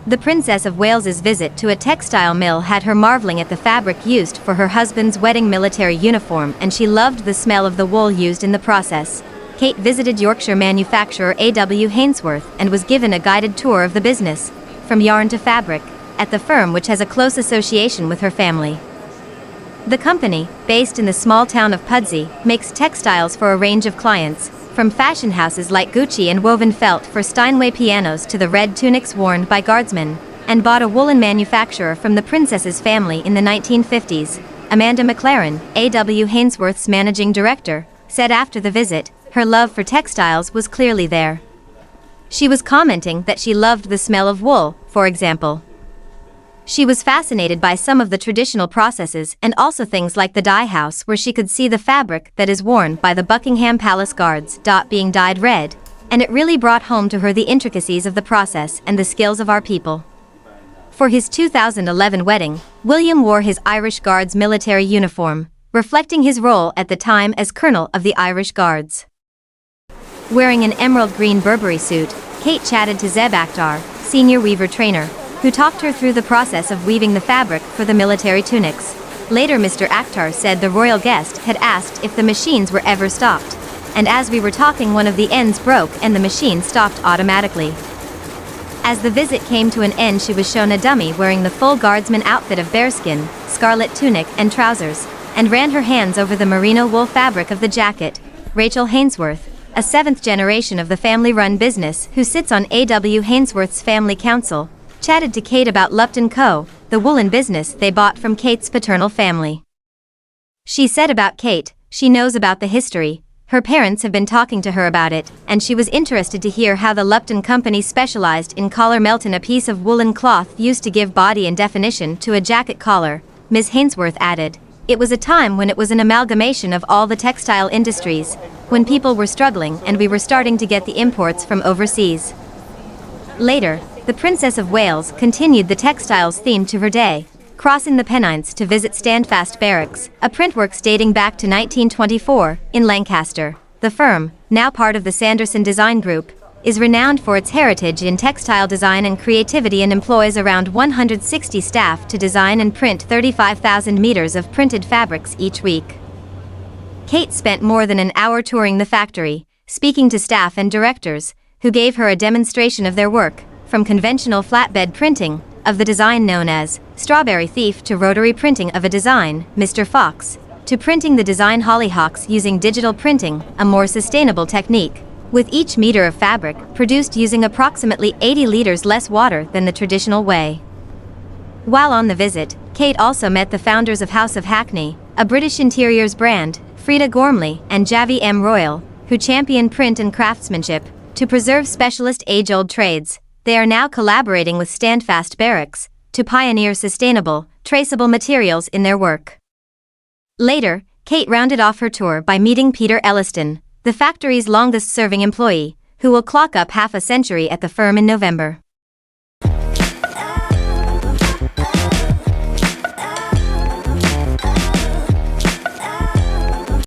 The Princess of Wales's visit to a textile mill had her marveling at the fabric used for her husband's wedding military uniform, and she loved the smell of the wool used in the process. Kate visited Yorkshire manufacturer AW Hainsworth and was given a guided tour of the business, from yarn to fabric, at the firm, which has a close association with her family. The company, based in the small town of Pudsey, makes textiles for a range of clients, from fashion houses like Gucci and woven felt for Steinway pianos to the red tunics worn by guardsmen, and bought a woolen manufacturer from the princess's family in the 1950s. Amanda McLaren, AW Hainsworth's managing director, said after the visit, her love for textiles was clearly there. She was commenting that she loved the smell of wool, for example. She was fascinated by some of the traditional processes and also things like the dye house, where she could see the fabric that is worn by the Buckingham Palace guards being dyed red, and it really brought home to her the intricacies of the process and the skills of our people. For his 2011 wedding, William wore his Irish Guards military uniform, reflecting his role at the time as Colonel of the Irish Guards. Wearing an emerald green Burberry suit, Kate chatted to Zeb Akhtar, senior weaver trainer, who talked her through the process of weaving the fabric for the military tunics. Later, Mr. Akhtar said the royal guest had asked if the machines were ever stopped, and as we were talking, one of the ends broke and the machine stopped automatically. As the visit came to an end, she was shown a dummy wearing the full guardsman outfit of bearskin, scarlet tunic and trousers, and ran her hands over the merino wool fabric of the jacket. Rachel Hainsworth, a seventh generation of the family-run business who sits on AW Hainsworth's family council, chatted to Kate about Lupton Co., the woolen business they bought from Kate's paternal family. She said about Kate, she knows about the history, her parents have been talking to her about it, and she was interested to hear how the Lupton Company specialized in collar melton, a piece of woolen cloth used to give body and definition to a jacket collar. Ms. Hainsworth added, "It was a time when it was an amalgamation of all the textile industries, when people were struggling and we were starting to get the imports from overseas." Later, the Princess of Wales continued the textiles theme to her day, crossing the Pennines to visit Standfast Barracks, a printworks dating back to 1924, in Lancaster. The firm, now part of the Sanderson Design Group, is renowned for its heritage in textile design and creativity and employs around 160 staff to design and print 35,000 meters of printed fabrics each week. Kate spent more than an hour touring the factory, speaking to staff and directors, who gave her a demonstration of their work, from conventional flatbed printing of the design known as Strawberry Thief to rotary printing of a design, Mr. Fox, to printing the design Hollyhocks using digital printing, a more sustainable technique, with each meter of fabric produced using approximately 80 liters less water than the traditional way. While on the visit, Kate also met the founders of House of Hackney, a British interiors brand, Frida Gormley and Javi M. Royal, who champion print and craftsmanship to preserve specialist age-old trades. They are now collaborating with Standfast Barracks to pioneer sustainable, traceable materials in their work. Later, Kate rounded off her tour by meeting Peter Elliston, the factory's longest-serving employee, who will clock up half a century at the firm in November.